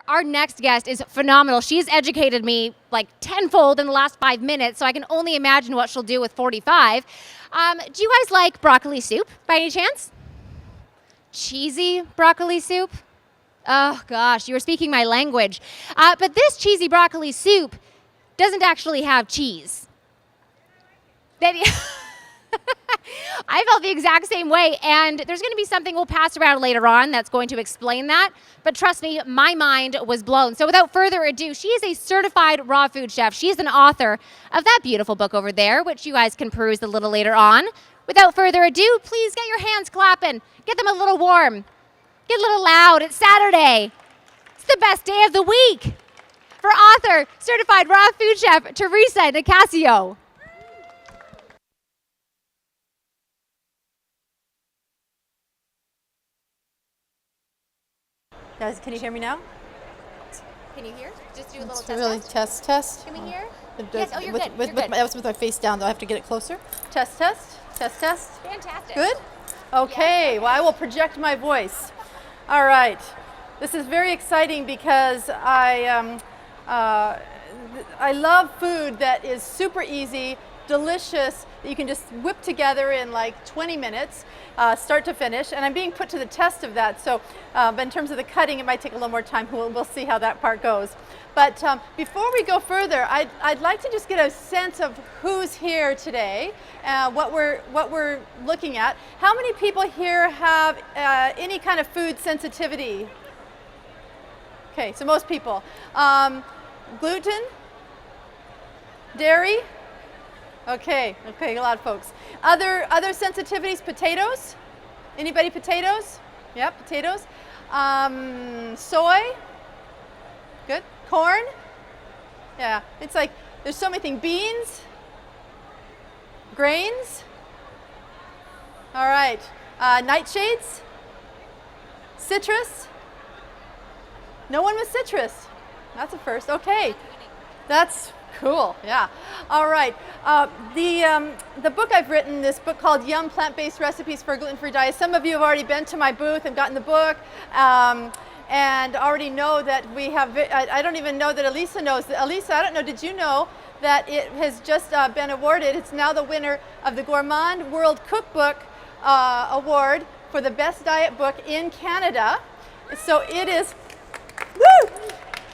Our next guest is phenomenal. She's educated me like tenfold in the last 5 minutes, so I can only imagine what she'll do with 45. Do you guys like broccoli soup by any chance? Cheesy broccoli soup? Oh gosh, you were speaking my language. But this cheesy broccoli soup doesn't actually have cheese. I felt the exact same way, and there's going to be something we'll pass around later on that's going to explain that. But trust me, my mind was blown. So without further ado, she is a certified raw food chef. She's an author of that beautiful book over there, which you guys can peruse a little later on. Without further ado, please get your hands clapping. Get them a little warm. Get a little loud. It's Saturday. It's the best day of the week for author, certified raw food chef, Theresa Nicassio. Guys, can you hear me now? Can you hear? Just do a little It's test. really test. Can we hear? Yes, Yes, oh, you're good. You're good. I was with my face down, though. I have to get it closer. Test. Fantastic. Good? Okay, well, I will project my voice. All right. This is very exciting because I love food that is super easy, delicious, that you can just whip together in like 20 minutes, start to finish. And I'm being put to the test of that. So but in terms of the cutting, it might take a little more time. We'll see how that part goes. But before we go further, I'd like to just get a sense of who's here today, what we're looking at. How many people here have any kind of food sensitivity? Okay, so most people. Gluten? Dairy? Okay, a lot of folks. Other sensitivities, potatoes? Anybody potatoes? Yep, potatoes. Soy? Good. Corn? Yeah, it's like there's so many things. Beans? Grains? All right. Nightshades? Citrus? No one with citrus. That's a first. Okay. That's cool. Yeah. All right. The book I've written, this book called Yum Plant-Based Recipes for a Gluten-Free Diet. Some of you have already been to my booth and gotten the book. And already know that we have, I don't even know that Elisa knows. Elisa, I don't know, did you know that it has just been awarded? It's now the winner of the Gourmand World Cookbook Award for the best diet book in Canada. So it is, woo!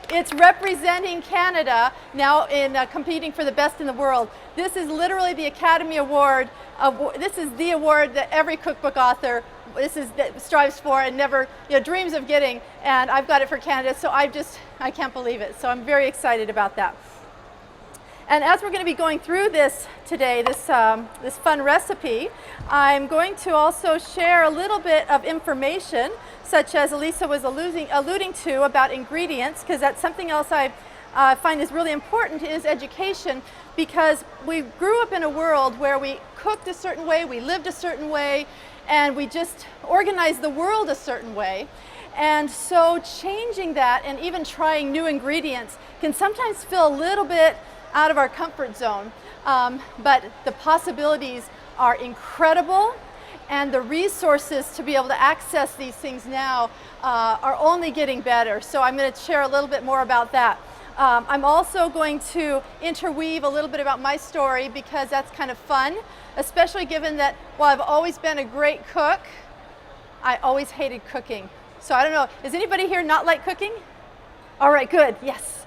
It's representing Canada now in competing for the best in the world. This is literally the Academy Award. This is the award that every cookbook author that strives for and never dreams of getting. And I've got it for Canada, so I can't believe it. So I'm very excited about that. And as we're going to be going through this today, this fun recipe, I'm going to also share a little bit of information, such as Elisa was alluding to about ingredients, because that's something else I find is really important is education, because we grew up in a world where we cooked a certain way, we lived a certain way, and we just organized the world a certain way. And so changing that and even trying new ingredients can sometimes feel a little bit out of our comfort zone, but the possibilities are incredible, and the resources to be able to access these things now are only getting better. So I'm going to share a little bit more about that. I'm also going to interweave a little bit about my story, because that's kind of fun, especially given that while I've always been a great cook, I always hated cooking. So I don't know, does anybody here not like cooking? All right, good, yes.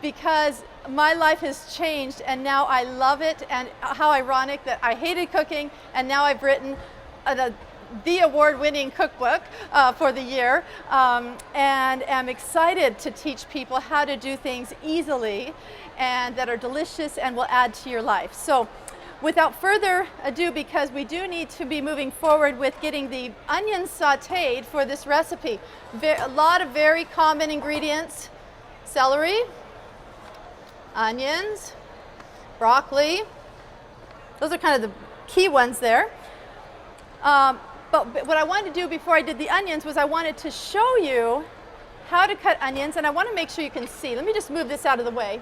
Because my life has changed and now I love it, and how ironic that I hated cooking and now I've written the award-winning cookbook for the year, and am excited to teach people how to do things easily and that are delicious and will add to your life. So without further ado, because we do need to be moving forward with getting the onions sauteed for this recipe, a lot of very common ingredients: celery, onions, broccoli. Those are kind of the key ones there. But what I wanted to do before I did the onions was I wanted to show you how to cut onions, and I want to make sure you can see. Let me just move this out of the way.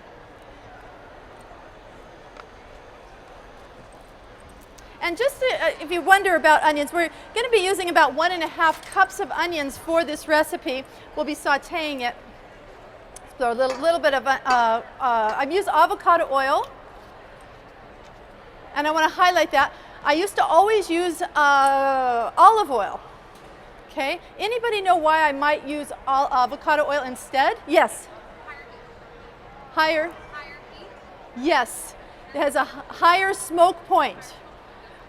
And just if you wonder about onions, we're going to be using about 1.5 cups of onions for this recipe. We'll be sauteing it. So a little bit of, I've used avocado oil. And I want to highlight that. I used to always use olive oil. Okay. Anybody know why I might use avocado oil instead? Yes. Higher. Heat? Yes. It has a higher smoke point.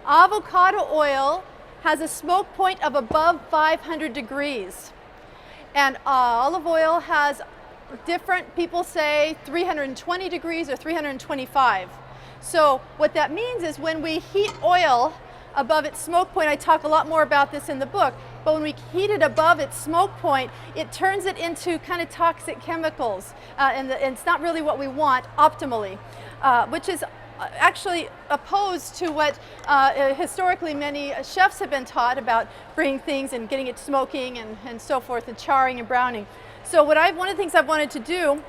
Avocado oil has a smoke point of above 500 degrees. And olive oil has different, people say 320 degrees or 325. So what that means is when we heat oil above its smoke point, I talk a lot more about this in the book, but when we heat it above its smoke point, it turns it into kind of toxic chemicals, and it's not really what we want optimally, which is actually opposed to what historically many chefs have been taught about bringing things and getting it smoking and so forth, and charring and browning. So one of the things I've wanted to do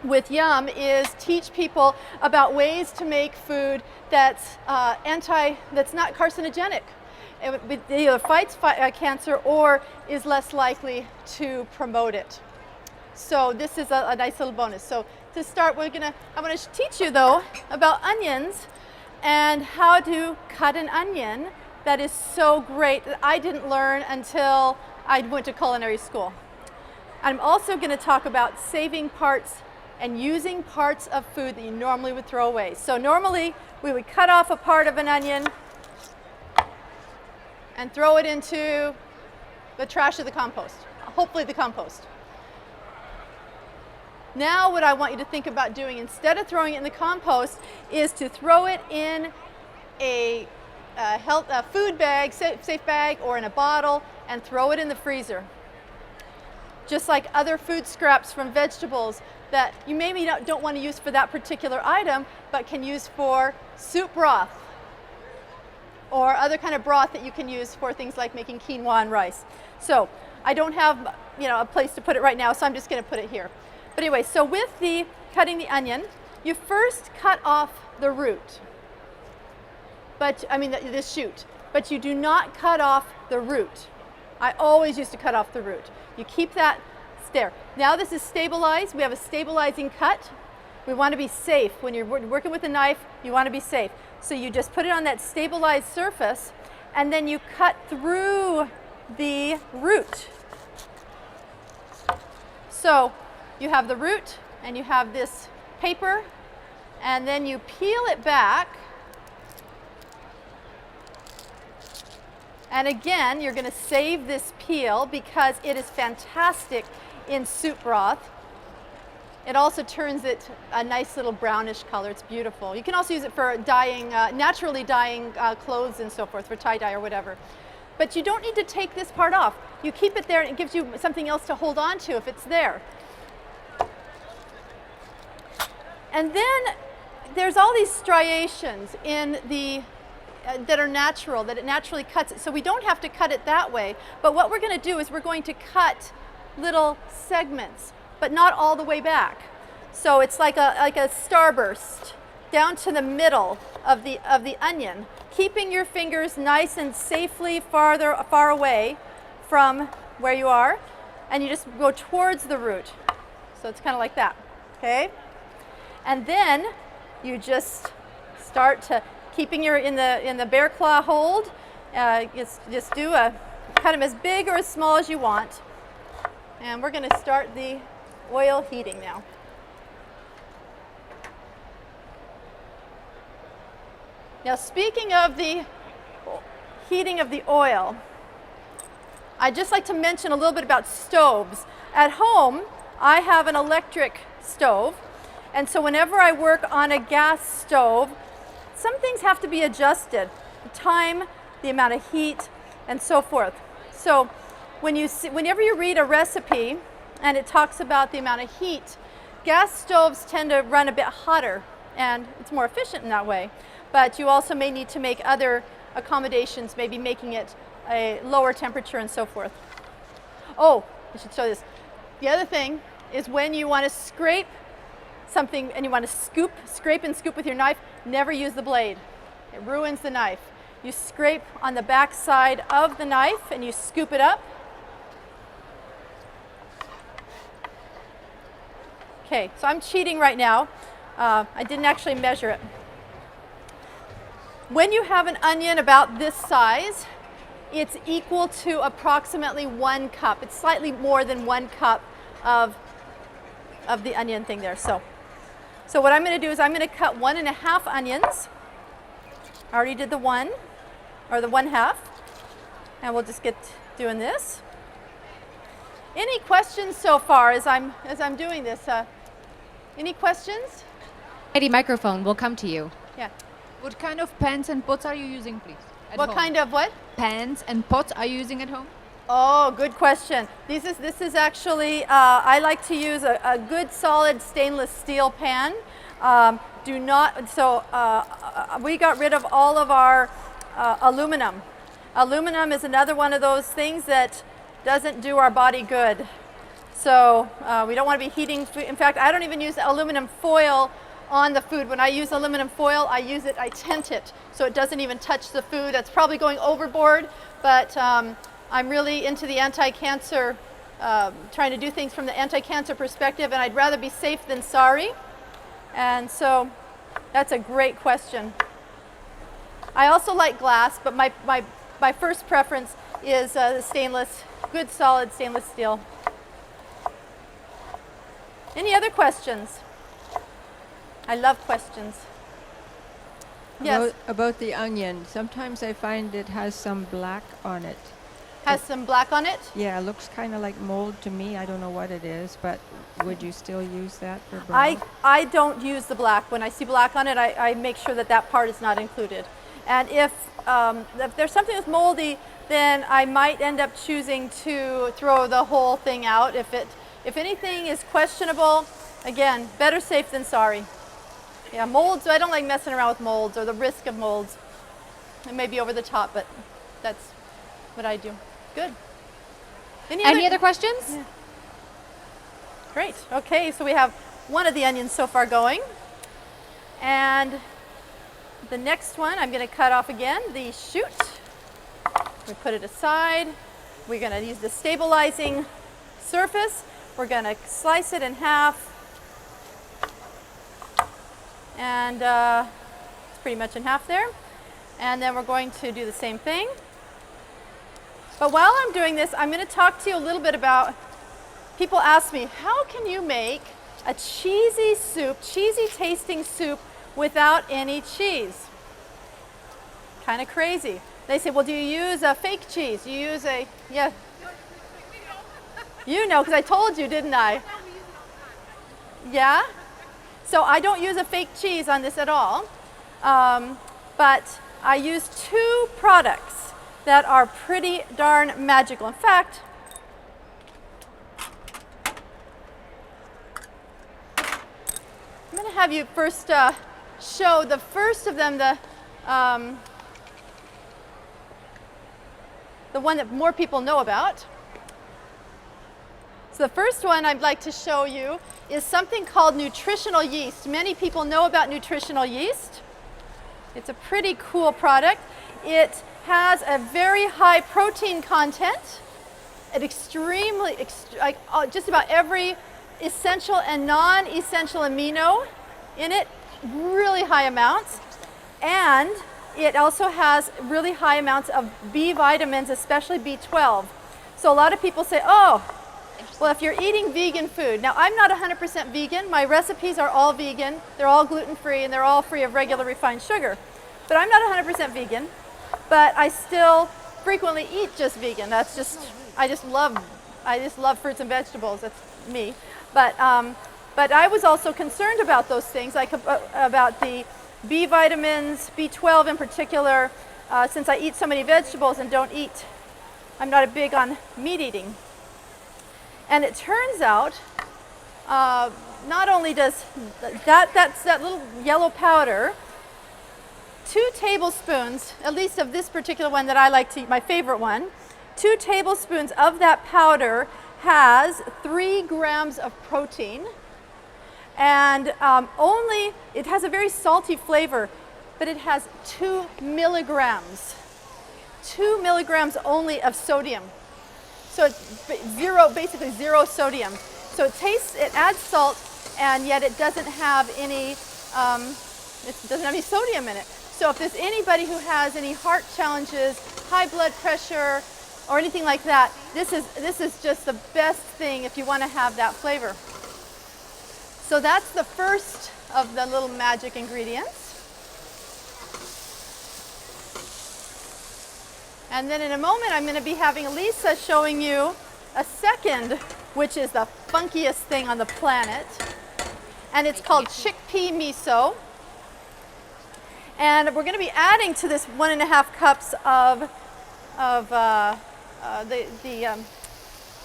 with Yum is teach people about ways to make food that's that's not carcinogenic. It either fights cancer or is less likely to promote it. So this is a nice little bonus. So to start, I'm going to teach you though about onions and how to cut an onion. That is so great that I didn't learn until I went to culinary school. I'm also going to talk about saving parts and using parts of food that you normally would throw away. So normally we would cut off a part of an onion and throw it into the trash of the compost, hopefully the compost. Now what I want you to think about doing instead of throwing it in the compost is to throw it in a food bag, safe bag, or in a bottle, and throw it in the freezer. Just like other food scraps from vegetables that you maybe don't want to use for that particular item, but can use for soup broth or other kind of broth that you can use for things like making quinoa and rice. So I don't have a place to put it right now, so I'm just going to put it here. But anyway, so with the cutting the onion, you first cut off the root, the shoot, but you do not cut off the root. I always used to cut off the root. You keep that there. Now this is stabilized. We have a stabilizing cut. We want to be safe. When you're working with a knife, you want to be safe. So you just put it on that stabilized surface, and then you cut through the root. So you have the root, and you have this paper, and then you peel it back. And again, you're going to save this peel because it is fantastic in soup broth. It also turns it a nice little brownish color. It's beautiful. You can also use it for dyeing, naturally dyeing clothes and so forth, for tie-dye or whatever. But you don't need to take this part off. You keep it there and it gives you something else to hold on to if it's there. And then there's all these striations in the that are natural, that it naturally cuts it. So we don't have to cut it that way. But what we're going to do is we're going to cut little segments, but not all the way back. So it's like a starburst down to the middle of the onion, keeping your fingers nice and safely far away from where you are, and you just go towards the root. So it's kind of like that, okay? And then you just start to keeping your in the bear claw hold. Just do cut them as big or as small as you want. And we're going to start the oil heating now. Now, speaking of the heating of the oil, I'd just like to mention a little bit about stoves. At home, I have an electric stove, and so whenever I work on a gas stove, some things have to be adjusted. The time, the amount of heat, and so forth. So whenever you read a recipe and it talks about the amount of heat, gas stoves tend to run a bit hotter, and it's more efficient in that way. But you also may need to make other accommodations, maybe making it a lower temperature and so forth. Oh, I should show this. The other thing is when you want to scrape something and you want to scrape and scoop with your knife, never use the blade. It ruins the knife. You scrape on the back side of the knife and you scoop it up. Okay, so I'm cheating right now. I didn't actually measure it. When you have an onion about this size, it's equal to approximately 1 cup. It's slightly more than 1 cup of the onion thing there. So what I'm going to do is I'm going to cut 1½ onions. I already did the 1, or the 1/2, and we'll just get doing this. Any questions so far as I'm doing this? Any questions? Lady microphone will come to you. Yeah. What kind of pans and pots are you using, please? What kind of what? Pans and pots are you using at home? Oh, good question. This is actually, I like to use a good solid stainless steel pan. We got rid of all of our aluminum. Aluminum is another one of those things that doesn't do our body good. So we don't want to be heating food. In fact, I don't even use aluminum foil on the food. When I use aluminum foil, I tent it so it doesn't even touch the food. That's probably going overboard, but I'm really into the anti-cancer, trying to do things from the anti-cancer perspective, and I'd rather be safe than sorry. And so that's a great question. I also like glass, but my first preference is the stainless, good solid stainless steel. Any other questions? I love questions. Yes. About the onion, sometimes I find it has some black on it. Has some black on it? Yeah, it looks kind of like mold to me. I don't know what it is, but would you still use that for broth? I don't use the black. When I see black on it, I make sure that part is not included. And if there's something that's moldy, then I might end up choosing to throw the whole thing out. If anything is questionable, again, better safe than sorry. Yeah, molds, I don't like messing around with molds or the risk of molds. It may be over the top, but that's what I do. Good. Any other questions? Yeah. Great. Okay, so we have one of the onions so far going. And the next one, I'm going to cut off again the shoot. We put it aside. We're going to use the stabilizing surface. We're going to slice it in half. And it's pretty much in half there. And then we're going to do the same thing. But while I'm doing this, I'm going to talk to you a little bit about, people ask me, how can you make a cheesy soup, cheesy tasting soup without any cheese? Kind of crazy. They say, well, do you use a fake cheese? Do you use a, yeah. You know, because I told you, didn't I? Yeah? So I don't use a fake cheese on this at all, but I use 2 products that are pretty darn magical. In fact, I'm going to have you first show the first of them, the one that more people know about. So the first one I'd like to show you is something called nutritional yeast. Many people know about nutritional yeast. It's a pretty cool product. It has a very high protein content, an extremely, just about every essential and non-essential amino in it, really high amounts. And it also has really high amounts of B vitamins, especially B12. So a lot of people say, oh, well, if you're eating vegan food. Now, I'm not 100% vegan. My recipes are all vegan. They're all gluten-free, and they're all free of regular refined sugar. But I'm not 100% vegan. But I still frequently eat just vegan. That's just, I just love fruits and vegetables. That's me. But I was also concerned about those things, like about the B vitamins, B12 in particular, since I eat so many vegetables and I'm not big on meat eating. And it turns out, not only does that little yellow powder, 2 tablespoons, at least of this particular one that I like to eat, my favorite one, 2 tablespoons of that powder has 3 grams of protein, and it has a very salty flavor. but it has 2 milligrams. 2 milligrams only of sodium. So it's basically zero sodium. So it adds salt, and yet it doesn't have any sodium in it. So if there's anybody who has any heart challenges, high blood pressure, or anything like that, this is just the best thing if you want to have that flavor. So that's the first of the little magic ingredients. And then in a moment, I'm going to be having Lisa showing you a second, which is the funkiest thing on the planet. And it's called chickpea miso. And we're going to be adding to this 1.5 cups of the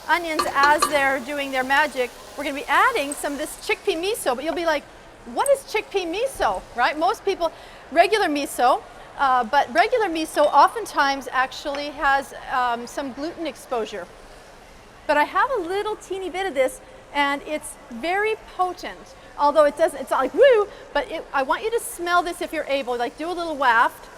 onions as they're doing their magic. We're going to be adding some of this chickpea miso. But you'll be like, what is chickpea miso, right? Most people, regular miso. But regular miso oftentimes actually has some gluten exposure. But I have a little teeny bit of this, and it's very potent. Although it's not like woo, but I want you to smell this if you're able. Like, do a little waft.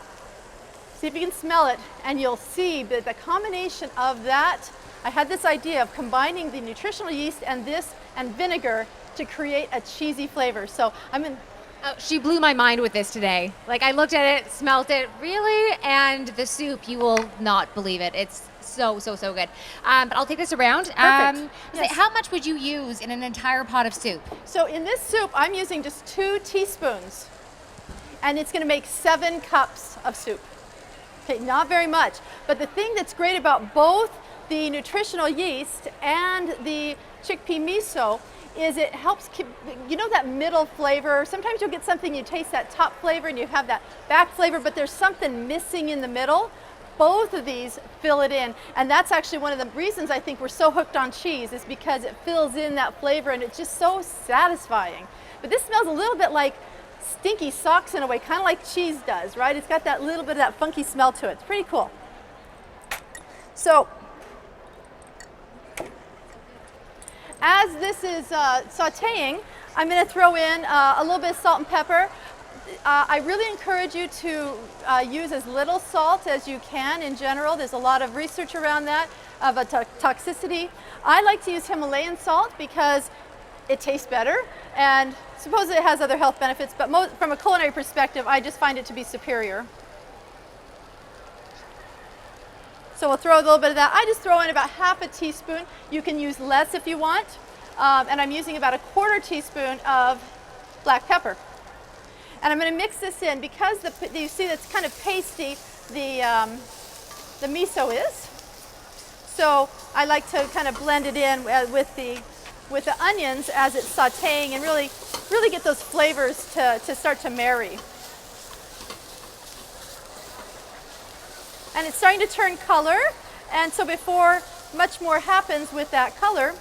See if you can smell it, and you'll see that the combination of that, I had this idea of combining the nutritional yeast and this and vinegar to create a cheesy flavor. So Oh, she blew my mind with this today. Like, I looked at it, smelt it, really, and the soup, you will not believe it. It's so good. But I'll take this around. Perfect. Yes. How much would you use in an entire pot of soup? So in this soup, I'm using just 2 teaspoons, and it's going to make 7 cups of soup. Okay, not very much. But the thing that's great about both the nutritional yeast and the chickpea miso is it helps keep, you know, that middle flavor. Sometimes you'll get something, you taste that top flavor and you have that back flavor, but there's something missing in the middle. Both of these fill it in, and that's actually one of the reasons I think we're so hooked on cheese, is because it fills in that flavor and it's just so satisfying. But this smells a little bit like stinky socks in a way, kind of like cheese does, right? It's got that little bit of that funky smell to it. It's pretty cool. So as this is sauteing, I'm going to throw in a little bit of salt and pepper. I really encourage you to use as little salt as you can in general. There's a lot of research around that, of a toxicity. I like to use Himalayan salt because it tastes better, and supposedly it has other health benefits, but from a culinary perspective, I just find it to be superior. So we'll throw a little bit of that. I just throw in about half a teaspoon. You can use less if you want. And I'm using about a 1/4 teaspoon of black pepper. And I'm going to mix this in because you see that's kind of pasty, the miso is. So I like to kind of blend it in with the onions as it's sauteing, and really get those flavors to start to marry. And it's starting to turn color, and so before much more happens with that color,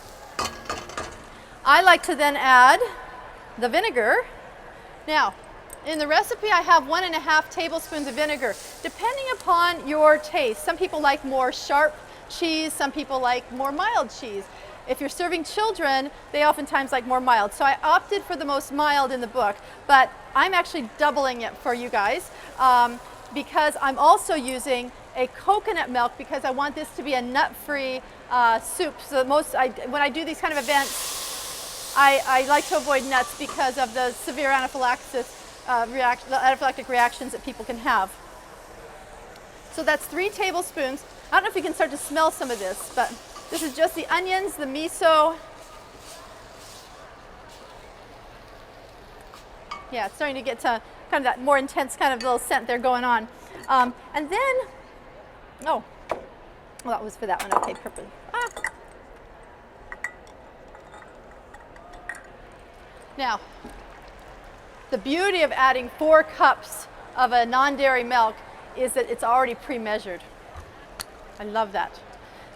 I like to then add the vinegar. Now, in the recipe I have 1.5 tablespoons of vinegar, depending upon your taste. Some people like more sharp cheese, some people like more mild cheese. If you're serving children, they oftentimes like more mild. So I opted for the most mild in the book, but I'm actually doubling it for you guys. Because I'm also using a coconut milk, because I want this to be a nut-free soup. So when I do these kind of events, I like to avoid nuts because of the severe anaphylaxis the anaphylactic reactions that people can have. So that's 3 tablespoons. I don't know if you can start to smell some of this, but this is just the onions, the miso. Yeah, it's starting to get to kind of that more intense kind of little scent there going on. And then, well, that was for that one. Okay, perfect. Now, the beauty of adding 4 cups of a non-dairy milk is that it's already pre-measured. I love that.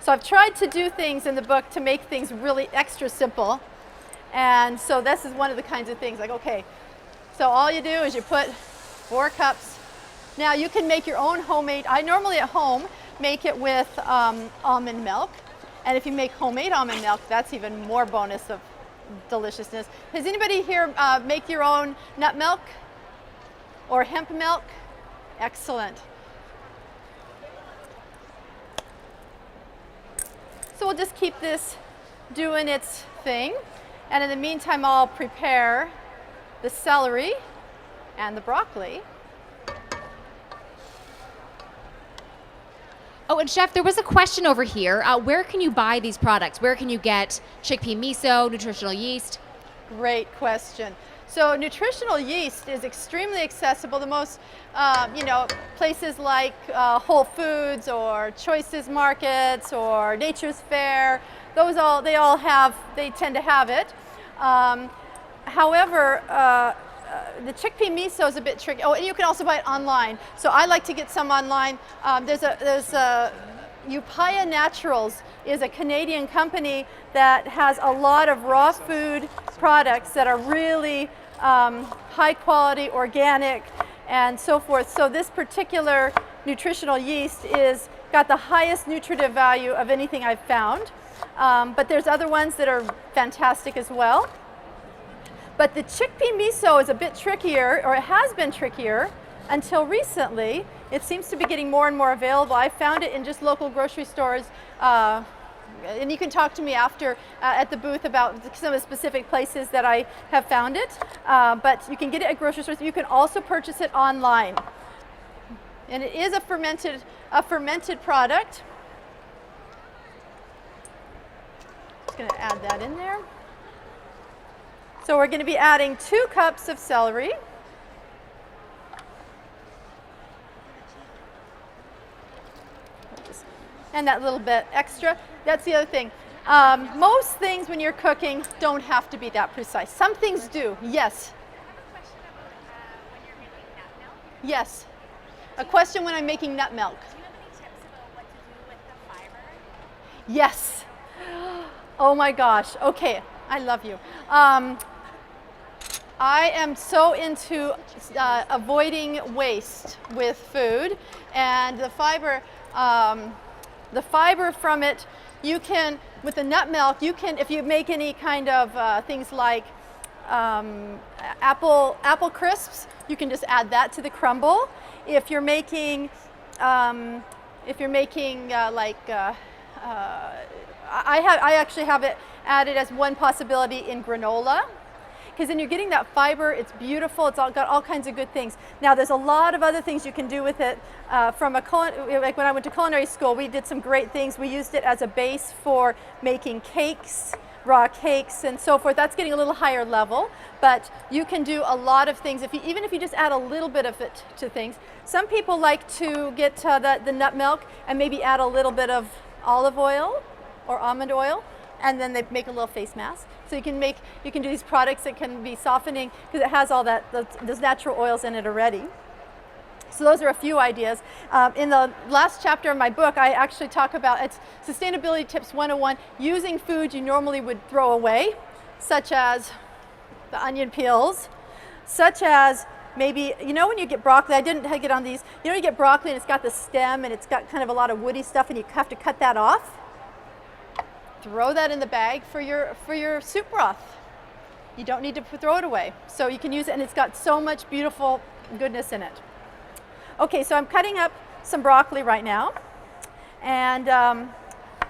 So I've tried to do things in the book to make things really extra simple. And so this is one of the kinds of things, like, okay, so all you do is you put 4 cups. Now you can make your own homemade, I normally at home make it with almond milk. And if you make homemade almond milk, that's even more bonus of deliciousness. Does anybody here make your own nut milk? or hemp milk? Excellent. So we'll just keep this doing its thing. And in the meantime, I'll prepare the celery and the broccoli. Oh, and Chef, there was a question over here. Where can you buy these products? Where can you get chickpea miso, nutritional yeast? Great question. So nutritional yeast is extremely accessible. The most, places like Whole Foods or Choices Markets or Nature's Fair, they tend to have it. However, the chickpea miso is a bit tricky. Oh, and you can also buy it online. So I like to get some online. There's Upaya Naturals is a Canadian company that has a lot of raw food products that are really high quality, organic, and so forth. So this particular nutritional yeast is got the highest nutritive value of anything I've found. But there's other ones that are fantastic as well. But the chickpea miso is a bit trickier, or it has been trickier until recently. It seems to be getting more and more available. I found it in just local grocery stores, and you can talk to me after at the booth about some of the specific places that I have found it. But you can get it at grocery stores. You can also purchase it online, and it is a fermented product. Just going to add that in there. So we're going to be adding 2 cups of celery. And that little bit extra. That's the other thing. Most things when you're cooking don't have to be that precise. Some things do. Yes. Yes. A question when I'm making nut milk. Do you have any tips about what to do with the fiber? Yes. Oh my gosh. Okay. I love you. I am so into avoiding waste with food, and the fiber from it, you can, with the nut milk, you can, if you make any kind of things like apple crisps, you can just add that to the crumble. If you're making, I actually have it added as one possibility in granola, because then you're getting that fiber. It's beautiful. It's got all kinds of good things. Now there's a lot of other things you can do with it. Like when I went to culinary school, we did some great things. We used it as a base for making cakes, raw cakes, and so forth. That's getting a little higher level, but you can do a lot of things even if you just add a little bit of it to things. Some people like to get the nut milk and maybe add a little bit of olive oil or almond oil, and then they make a little face mask. So you can do these products that can be softening because it has all those natural oils in it already. So those are a few ideas. In the last chapter of my book, I actually talk about it's Sustainability Tips 101, using food you normally would throw away, such as the onion peels, such as maybe, when you get broccoli, I didn't get on these, you get broccoli and it's got the stem and it's got kind of a lot of woody stuff and you have to cut that off. Throw that in the bag for your soup broth. You don't need to throw it away. So you can use it, and it's got so much beautiful goodness in it. Okay, so I'm cutting up some broccoli right now, and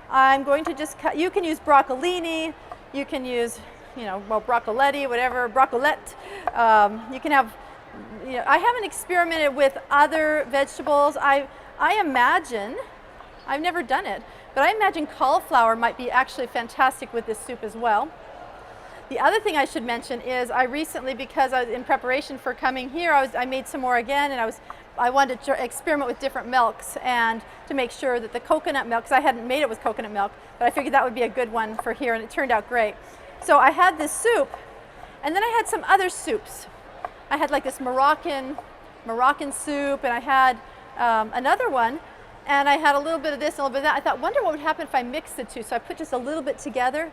I'm going to just cut. You can use broccolini, you can use, broccoletti, whatever, broccolette. You can have, I haven't experimented with other vegetables. I imagine, I've never done it, but I imagine cauliflower might be actually fantastic with this soup as well. The other thing I should mention is I recently, because I was in preparation for coming here, I made some more again, and I wanted to experiment with different milks and to make sure that the coconut milk, because I hadn't made it with coconut milk, but I figured that would be a good one for here, and it turned out great. So I had this soup, and then I had some other soups. I had like this Moroccan soup, and I had another one, and I had a little bit of this and a little bit of that. I thought, wonder what would happen if I mixed the two. So I put just a little bit together.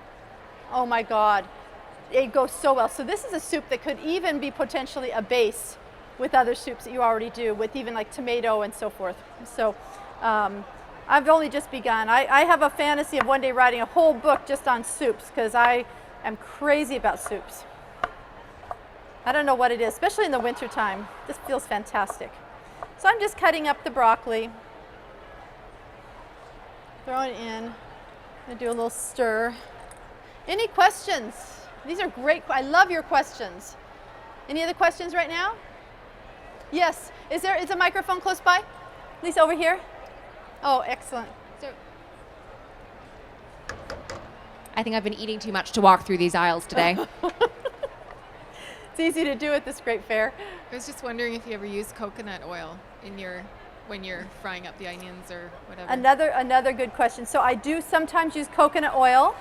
Oh my God, it goes so well. So this is a soup that could even be potentially a base with other soups that you already do, with even like tomato and so forth. So I've only just begun. I have a fantasy of one day writing a whole book just on soups, because I am crazy about soups. I don't know what it is, especially in the winter time. This feels fantastic. So I'm just cutting up the broccoli, throwing it in. I'm gonna do a little stir. Any questions? These are great. I love your questions. Any other questions right now? Yes. Is a microphone close by? Lisa, over here. Oh, excellent. So, I think I've been eating too much to walk through these aisles today. It's easy to do at this great fair. I was just wondering if you ever use coconut oil in when you're frying up the onions or whatever. Another good question. So I do sometimes use coconut oil.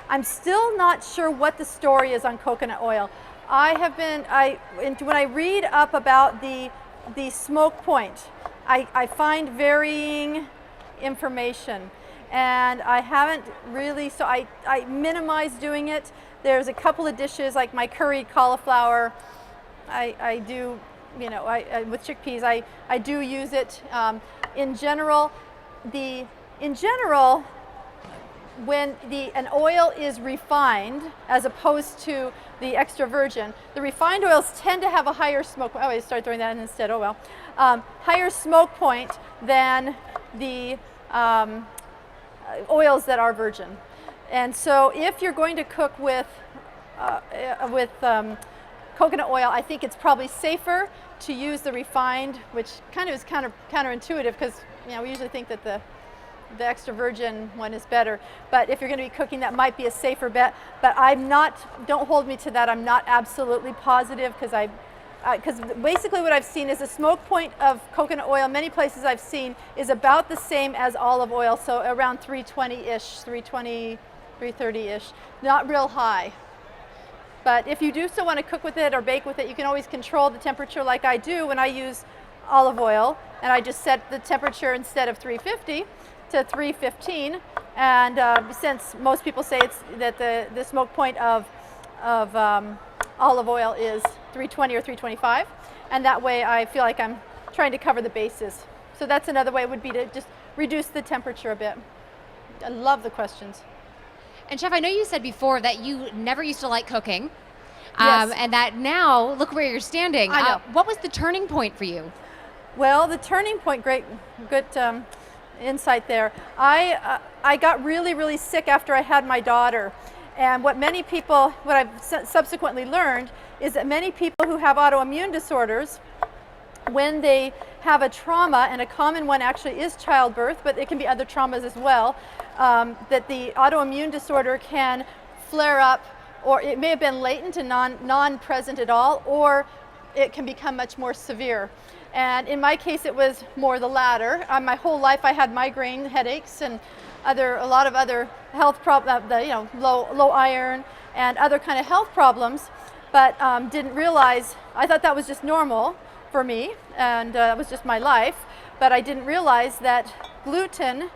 I'm still not sure what the story is on coconut oil. When I read up about the smoke point, I find varying information, and I haven't really, so I minimize doing it. There's a couple of dishes like my curried cauliflower. I do, with chickpeas, I do use it. In general, when an oil is refined as opposed to the extra virgin, the refined oils tend to have a higher smoke. Oh, I started throwing that in instead. Oh well, higher smoke point than the oils that are virgin. And so, if you're going to cook with coconut oil, I think it's probably safer to use the refined, which kind of is counterintuitive because we usually think that the extra virgin one is better. But if you're going to be cooking, that might be a safer bet. But don't hold me to that. I'm not absolutely positive because basically what I've seen is the smoke point of coconut oil, many places I've seen, is about the same as olive oil, so around 320-ish, 320, 330-ish, not real high. But if you do still want to cook with it or bake with it, you can always control the temperature like I do when I use olive oil, and I just set the temperature instead of 350 to 315, and since most people say that the smoke point of olive oil is 320 or 325, and that way I feel like I'm trying to cover the bases. So that's another way would be to just reduce the temperature a bit. I love the questions. And Chef, I know you said before that you never used to like cooking, Yes. and that now, look where you're standing. I know. What was the turning point for you? Well, the turning point, good insight there. I got really, really sick after I had my daughter. And what I've subsequently learned is that many people who have autoimmune disorders, when they have a trauma, and a common one actually is childbirth, but it can be other traumas as well, that the autoimmune disorder can flare up, or it may have been latent and non-present at all, or it can become much more severe. And in my case, it was more the latter. My whole life I had migraine headaches and a lot of other health problems, low iron and other kind of health problems, but didn't realize, I thought that was just normal for me, and it was just my life, but I didn't realize that gluten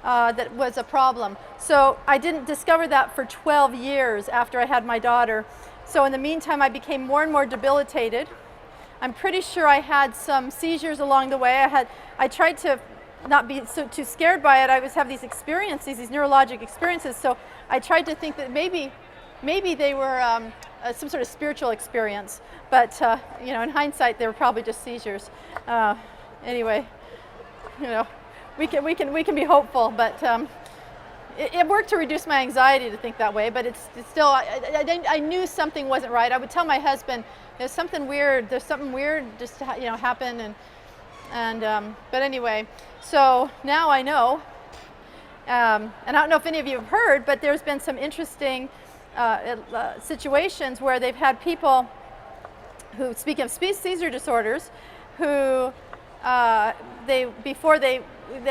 that was a problem. So I didn't discover that for 12 years after I had my daughter. So in the meantime, I became more and more debilitated. I'm pretty sure I had some seizures along the way. I tried to not be too scared by it. I always have these experiences, these neurologic experiences. So I tried to think that maybe they were some sort of spiritual experience. But in hindsight, they were probably just seizures. Anyway, we can be hopeful, but it worked to reduce my anxiety to think that way. But it's still, I knew something wasn't right. I would tell my husband, there's something weird just happened, but anyway, so now I know, and I don't know if any of you have heard, but there's been some interesting situations where they've had people who, speaking of seizure disorders, who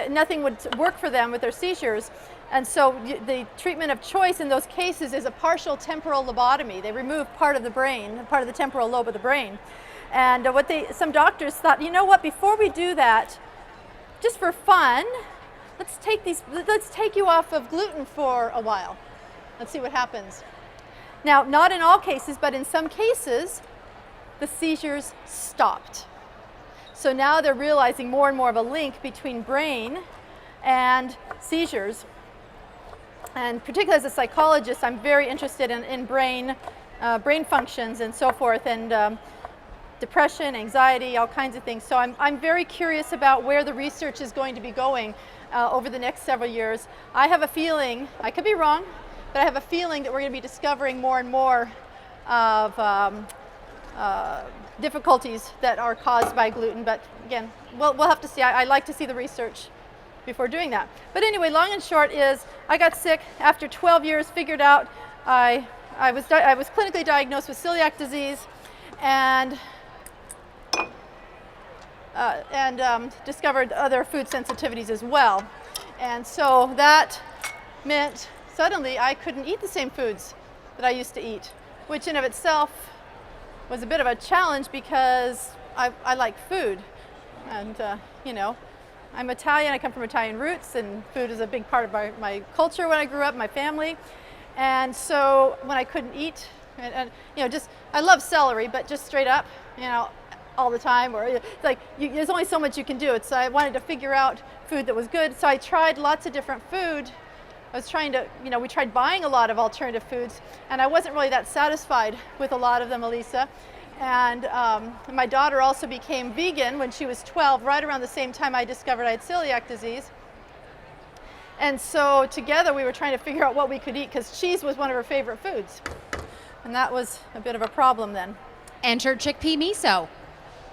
nothing would work for them with their seizures. And so the treatment of choice in those cases is a partial temporal lobotomy. They remove part of the brain, part of the temporal lobe of the brain. And some doctors thought, before we do that, just for fun, let's take you off of gluten for a while. Let's see what happens. Now, not in all cases, but in some cases, the seizures stopped. So now they're realizing more and more of a link between brain and seizures. And particularly as a psychologist, I'm very interested in brain brain functions and so forth, and depression, anxiety, all kinds of things. So I'm very curious about where the research is going to be going over the next several years. I have a feeling, I could be wrong, but I have a feeling that we're going to be discovering more and more of difficulties that are caused by gluten. But again, we'll have to see. I like to see the research before doing that. But anyway, long and short is I got sick after 12 years, figured out I was clinically diagnosed with celiac disease, and discovered other food sensitivities as well. And so that meant suddenly I couldn't eat the same foods that I used to eat, which in of itself was a bit of a challenge because I like food. And, you know, I'm Italian, I come from Italian roots, and food is a big part of my culture when I grew up, my family. And so when I couldn't eat, and you know, just, I love celery, but just straight up, you know, all the time, or it's like, there's only so much you can do. So I wanted to figure out food that was good. So I tried lots of different food. I was trying to, you know, we tried buying a lot of alternative foods, and I wasn't really that satisfied with a lot of them, Elisa. And my daughter also became vegan when she was 12, right around the same time I discovered I had celiac disease. And so together we were trying to figure out what we could eat, because cheese was one of her favorite foods. And that was a bit of a problem then. Enter chickpea miso.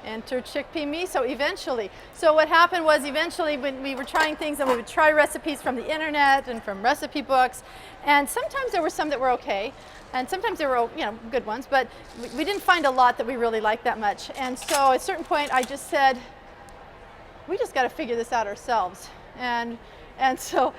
Enter chickpea miso eventually. So what happened was eventually when we were trying things, and we would try recipes from the internet and from recipe books, and sometimes there were some that were okay, and sometimes there were, you know, good ones, but we didn't find a lot that we really liked that much. And so at a certain point I just said, we just got to figure this out ourselves. And so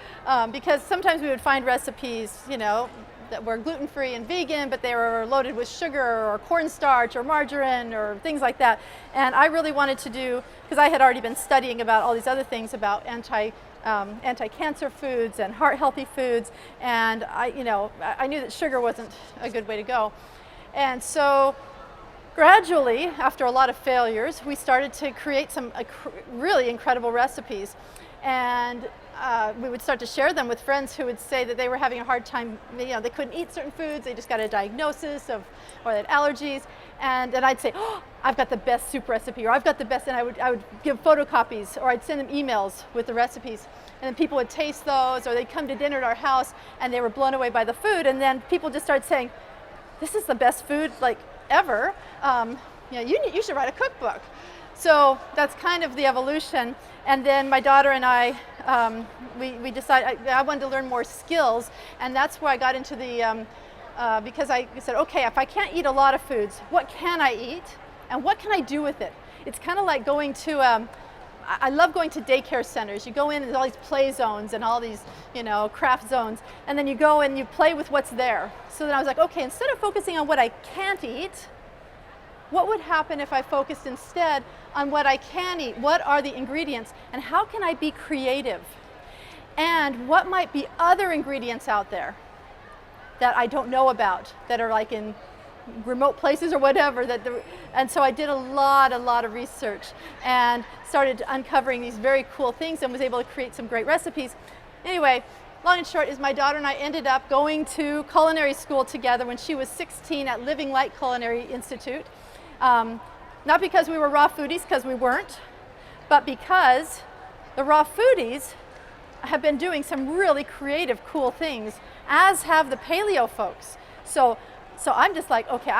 because sometimes we would find recipes, you know, that were gluten-free and vegan, but they were loaded with sugar or cornstarch or margarine or things like that. And I really wanted to do, because I had already been studying about all these other things about anti-cancer foods and heart-healthy foods, and I knew that sugar wasn't a good way to go. And so gradually, after a lot of failures, we started to create some really incredible recipes. And we would start to share them with friends who would say that they were having a hard time, you know, they couldn't eat certain foods, they just got a diagnosis of, or they had allergies, and I'd say, oh, I've got the best soup recipe, or I've got the best, and I would give photocopies, or I'd send them emails with the recipes, and then people would taste those, or they'd come to dinner at our house, and they were blown away by the food, and then people just started saying, this is the best food, like, ever, you know, you should write a cookbook. So that's kind of the evolution. And then my daughter and I, we decided I wanted to learn more skills, and that's where I got into the, because I said, okay, if I can't eat a lot of foods, what can I eat, and what can I do with it? It's kind of like going to, I love going to daycare centers. You go in and there's all these play zones and all these, you know, craft zones, and then you go and you play with what's there. So then I was like, okay, instead of focusing on what I can't eat, what would happen if I focused instead on what I can eat? What are the ingredients? And how can I be creative? And what might be other ingredients out there that I don't know about, that are like in remote places or whatever? And so I did a lot of research and started uncovering these very cool things and was able to create some great recipes. Anyway, long and short is my daughter and I ended up going to culinary school together when she was 16 at Living Light Culinary Institute. Not because we were raw foodies, because we weren't, but because the raw foodies have been doing some really creative, cool things, as have the paleo folks. So I'm just like, okay,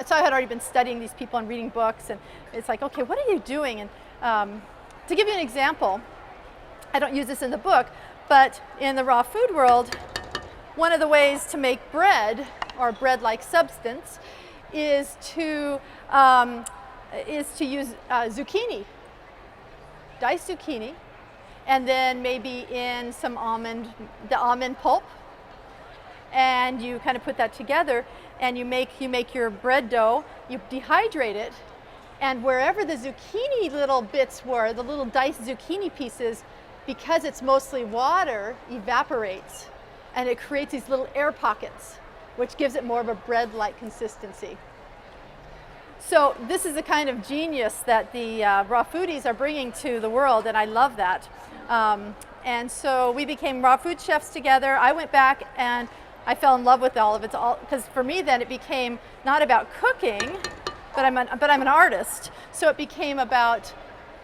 so I had already been studying these people and reading books, and it's like, okay, what are you doing? And to give you an example, I don't use this in the book, but in the raw food world, one of the ways to make bread, or bread-like substance, is to use zucchini, diced zucchini, and then maybe in some the almond pulp, and you kind of put that together, and you make your bread dough. You dehydrate it, and wherever the zucchini little bits were, the little diced zucchini pieces, because it's mostly water, evaporates, and it creates these little air pockets, which gives it more of a bread-like consistency. So this is the kind of genius that the raw foodies are bringing to the world, and I love that. And so we became raw food chefs together. I went back and I fell in love with all of it. Because for me then it became not about cooking, but I'm an artist. So it became about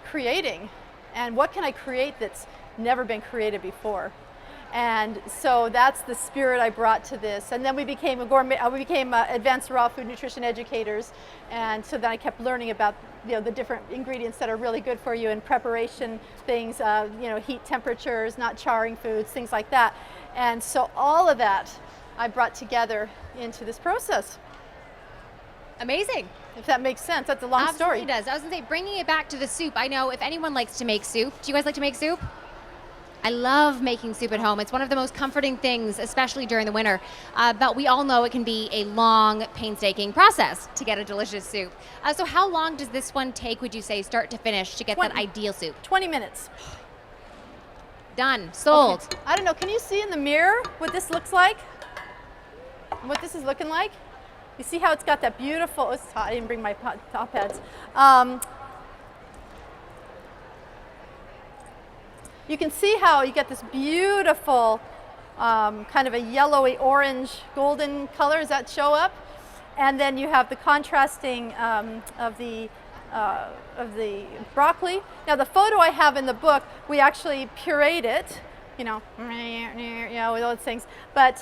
creating. And what can I create that's never been created before? And so that's the spirit I brought to this. And then we became advanced raw food nutrition educators. And so then I kept learning about the different ingredients that are really good for you and preparation things, heat temperatures, not charring foods, things like that. And so all of that I brought together into this process. Amazing. If that makes sense, that's a long story. Absolutely does. I was gonna say, bringing it back to the soup, I know if anyone likes to make soup, do you guys like to make soup? I love making soup at home. It's one of the most comforting things, especially during the winter. But we all know it can be a long, painstaking process to get a delicious soup. So how long does this one take, would you say, start to finish, to get that ideal soup? 20 minutes. Done. Sold. Okay. I don't know, can you see in the mirror what this looks like? What this is looking like? You see how it's got that beautiful, it's hot, I didn't bring my top pads. You can see how you get this beautiful kind of a yellowy orange golden color. Does that show up? And then you have the contrasting of the broccoli. Now the photo I have in the book, we actually pureed it, with all those things. But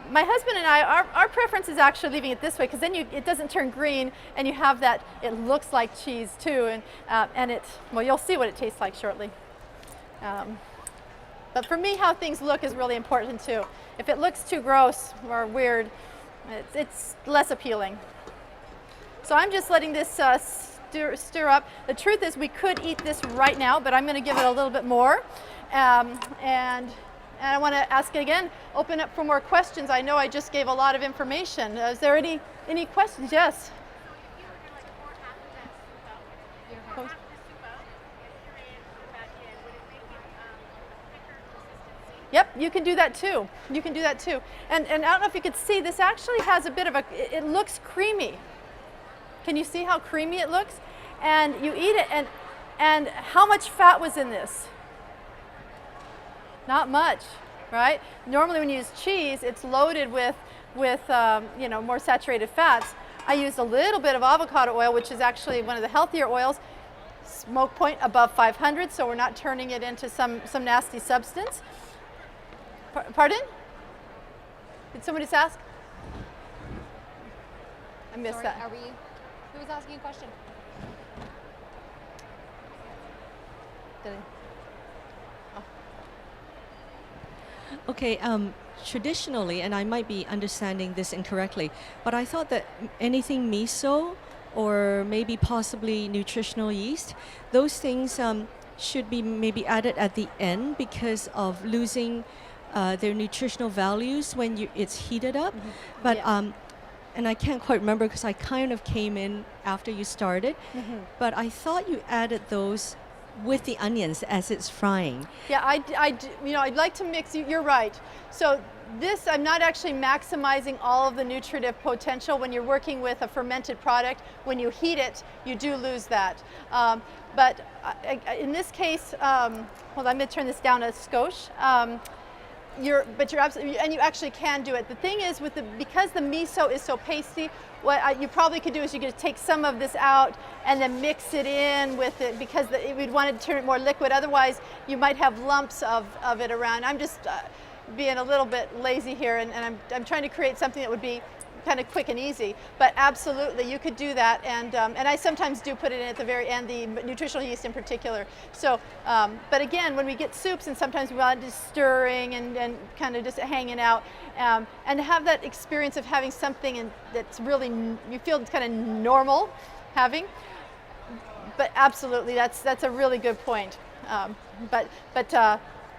my husband and I, our preference is actually leaving it this way, because then it doesn't turn green, and you have that. It looks like cheese too, and you'll see what it tastes like shortly. But for me, how things look is really important too. If it looks too gross or weird, it's less appealing. So I'm just letting this stir up. The truth is, we could eat this right now, but I'm going to give it a little bit more. And I want to ask again, open up for more questions. I know I just gave a lot of information. Is there any questions? Yes. Yep, you can do that too. You can do that too. And I don't know if you could see, this actually has a bit of it looks creamy. Can you see how creamy it looks? And you eat it, and how much fat was in this? Not much, right? Normally when you use cheese, it's loaded with more saturated fats. I used a little bit of avocado oil, which is actually one of the healthier oils. Smoke point above 500, so we're not turning it into some nasty substance. Pardon? Did somebody just ask? I missed that. Who was asking a question? Did I? Oh. Okay, traditionally, and I might be understanding this incorrectly, but I thought that anything miso or maybe possibly nutritional yeast, those things should be maybe added at the end because of losing their nutritional values when it's heated up. Mm-hmm. But yeah. And I can't quite remember because I kind of came in after you started. Mm-hmm. But I thought you added those with the onions as it's frying. Yeah, I'd like to mix. You're right. So this, I'm not actually maximizing all of the nutritive potential. When you're working with a fermented product, when you heat it, you do lose that. But in this case, hold on, I'm going to turn this down a skosh. You're absolutely, and you actually can do it. The thing is, because the miso is so pasty, what you probably could do is you could take some of this out and then mix it in with it, because we'd want to turn it more liquid. Otherwise, you might have lumps of it around. I'm just being a little bit lazy here, and I'm trying to create something that would be kind of quick and easy. But absolutely, you could do that, and I sometimes do put it in at the very end, the nutritional yeast in particular. So, but again, when we get soups, and sometimes we want just stirring and kind of just hanging out, and to have that experience of having something that's really, you feel kind of normal having. But absolutely, that's a really good point.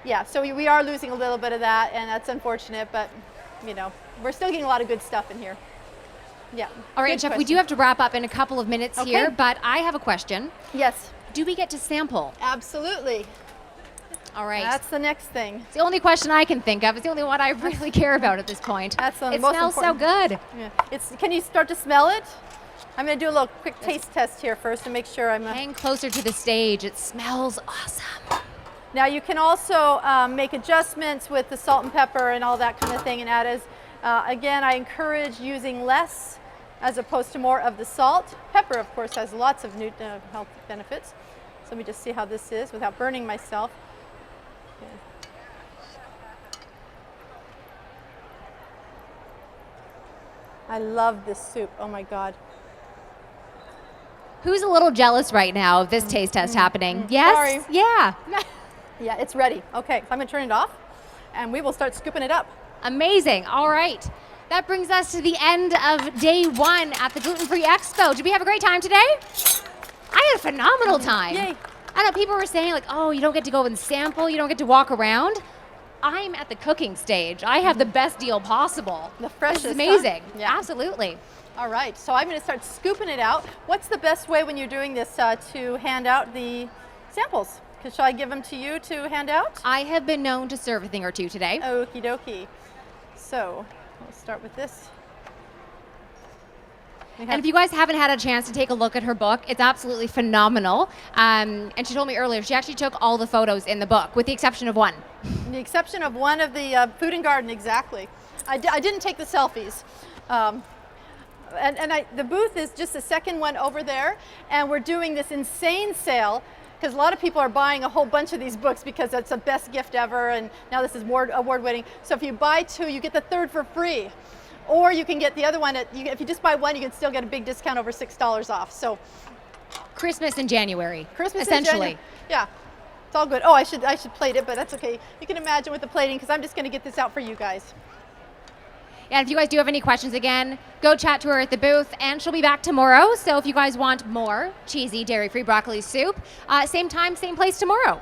Yeah, so we are losing a little bit of that, and that's unfortunate, but we're still getting a lot of good stuff in here. Yeah. All right, Chef, we do have to wrap up in a couple of minutes here, but I have a question. Yes. Do we get to sample? Absolutely. All right. That's the next thing. It's the only question I can think of. It's the only one I really care about at this point. That's the it most smells important. so good. Yeah. Can you start to smell it? I'm going to do a little quick taste test here first to make sure I'm... Hang closer to the stage. It smells awesome. Now you can also make adjustments with the salt and pepper and all that kind of thing, and add Again, I encourage using less as opposed to more of the salt. Pepper, of course, has lots of health benefits. So let me just see how this is without burning myself. Okay. I love this soup. Oh my God. Who's a little jealous right now of this taste test happening? Yes? Sorry. Yeah. Yeah, it's ready. Okay, so I'm gonna turn it off and we will start scooping it up. Amazing. All right. That brings us to the end of day 1 at the Gluten Free Expo. Did we have a great time today? I had a phenomenal time. Yay. I know people were saying like, oh, you don't get to go and sample, you don't get to walk around. I'm at the cooking stage. I have the best deal possible. The freshest, This is huh? amazing. Yeah. Absolutely. All right, so I'm gonna start scooping it out. What's the best way when you're doing this to hand out the samples? Shall I give them to you to hand out? I have been known to serve a thing or two today. Okie dokie. So, we'll start with this. We And have- if you guys haven't had a chance to take a look at her book, it's absolutely phenomenal. And she told me earlier, she actually took all the photos in the book, with the exception of one. the exception of one of the food and garden, exactly. I didn't take the selfies. The booth is just the second one over there, and we're doing this insane sale because a lot of people are buying a whole bunch of these books because it's the best gift ever, and now this is award-winning. So if you buy 2, you get the third for free. Or you can get the other one, if you just buy one, you can still get a big discount over $6 off. So Christmas in January, Christmas in essentially. January. Yeah, it's all good. Oh, I should plate it, but that's okay. You can imagine with the plating because I'm just going to get this out for you guys. And if you guys do have any questions, again, go chat to her at the booth, and she'll be back tomorrow. So if you guys want more cheesy, dairy-free broccoli soup, same time, same place tomorrow.